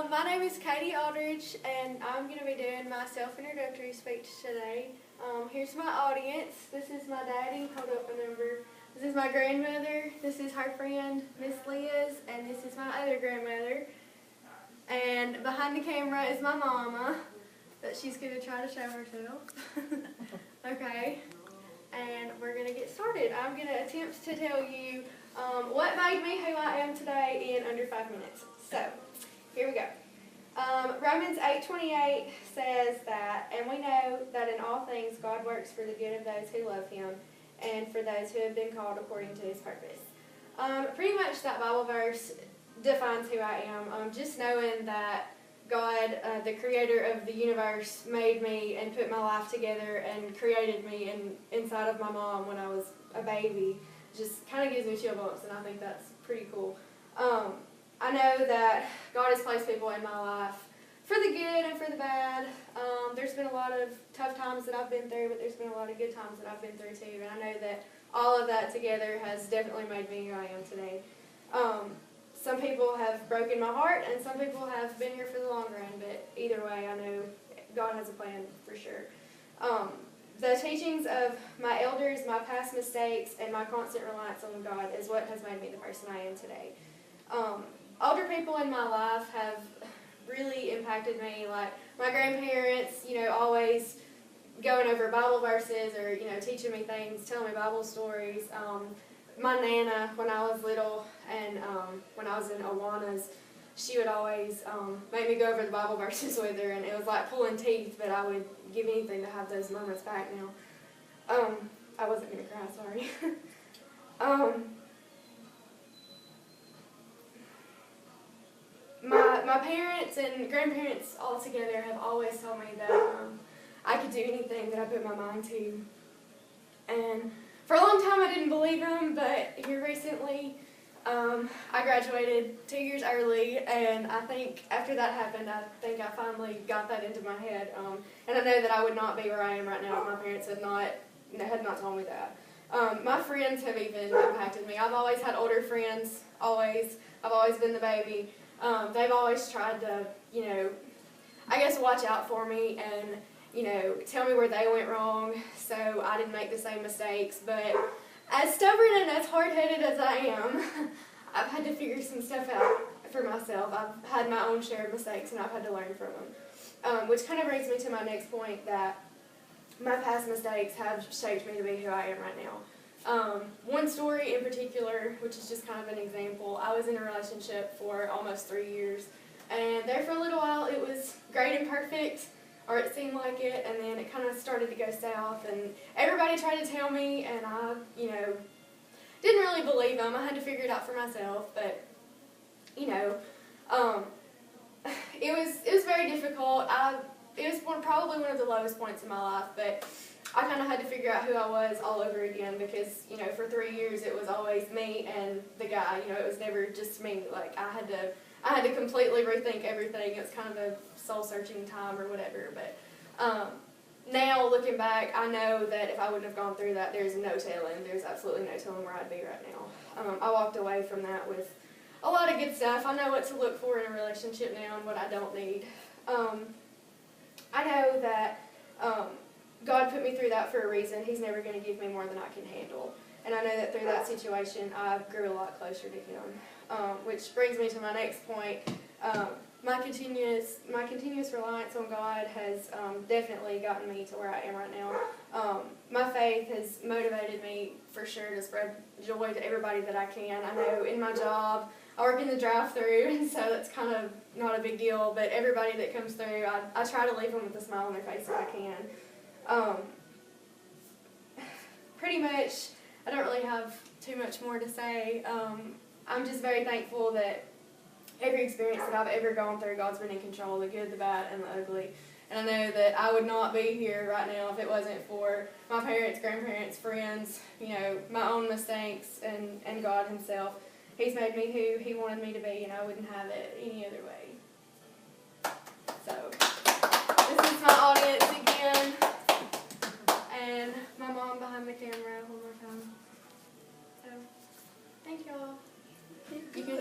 My name is Katie Aldridge, and I'm going to be doing my self-introductory speech today. Here's my audience. This is my daddy. Hold up a number. This is my grandmother. This is her friend, Miss Liz, and this is my other grandmother. And behind the camera is my mama, but she's going to try to show herself. Okay, and we're going to get started. I'm going to attempt to tell you what made me who I am today in under 5 minutes. So, here we go. Romans 8:28 says that, and we know that in all things God works for the good of those who love Him and for those who have been called according to His purpose. Pretty much that Bible verse defines who I am. Just knowing that God, the creator of the universe, made me and put my life together and created me inside of my mom when I was a baby just kind of gives me chill bumps, and I think that's pretty cool. I know that God has placed people in my life for the good and for the bad. There's been a lot of tough times that I've been through, but there's been a lot of good times that I've been through too, and I know that all of that together has definitely made me who I am today. Some people have broken my heart, and some people have been here for the long run, but either way, I know God has a plan for sure. The teachings of my elders, my past mistakes, and my constant reliance on God is what has made me the person I am today. Older people in my life have really impacted me, like my grandparents, always going over Bible verses or, teaching me things, telling me Bible stories. My Nana, when I was little and when I was in Awanas, she would always make me go over the Bible verses with her, and it was like pulling teeth, but I would give anything to have those moments back now. I wasn't going to cry, sorry. My parents and grandparents all together have always told me that I could do anything that I put my mind to. And for a long time I didn't believe them, but here recently I graduated 2 years early, and I think after that happened, I think I finally got that into my head. And I know that I would not be where I am right now if my parents had not told me that. My friends have even impacted me. I've always had older friends, always. I've always been the baby. They've always tried to, I guess watch out for me and, tell me where they went wrong so I didn't make the same mistakes. But as stubborn and as hard-headed as I am, I've had to figure some stuff out for myself. I've had my own share of mistakes, and I've had to learn from them. Which kind of brings me to my next point, that my past mistakes have shaped me to be who I am right now. One story in particular, which is just kind of an example, I was in a relationship for almost 3 years, and there for a little while it was great and perfect, or it seemed like it, and then it kind of started to go south, and everybody tried to tell me, and I, didn't really believe them. I had to figure it out for myself, but, it was very difficult. It was probably one of the lowest points in my life, but I kind of had to figure out who I was all over again because, for 3 years it was always me and the guy. It was never just me. Like, I had to completely rethink everything. It was kind of a soul-searching time or whatever. But now, looking back, I know that if I wouldn't have gone through that, there's no telling. There's absolutely no telling where I'd be right now. I walked away from that with a lot of good stuff. I know what to look for in a relationship now and what I don't need. I know that God put me through that for a reason. He's never going to give me more than I can handle. And I know that through that situation, I grew a lot closer to Him. Which brings me to my next point. My continuous reliance on God has definitely gotten me to where I am right now. My faith has motivated me for sure to spread joy to everybody that I can. I know in my job, I work in the drive-thru, and so that's kind of not a big deal, but everybody that comes through, I try to leave them with a smile on their face if I can. Pretty much, I don't really have too much more to say. I'm just very thankful that every experience that I've ever gone through, God's been in control, the good, the bad, and the ugly. And I know that I would not be here right now if it wasn't for my parents, grandparents, friends, my own mistakes, and God Himself. He's made me who He wanted me to be, and I wouldn't have it any other way. So, this is my audience again, and my mom behind the camera one more time. So, thank y'all. You can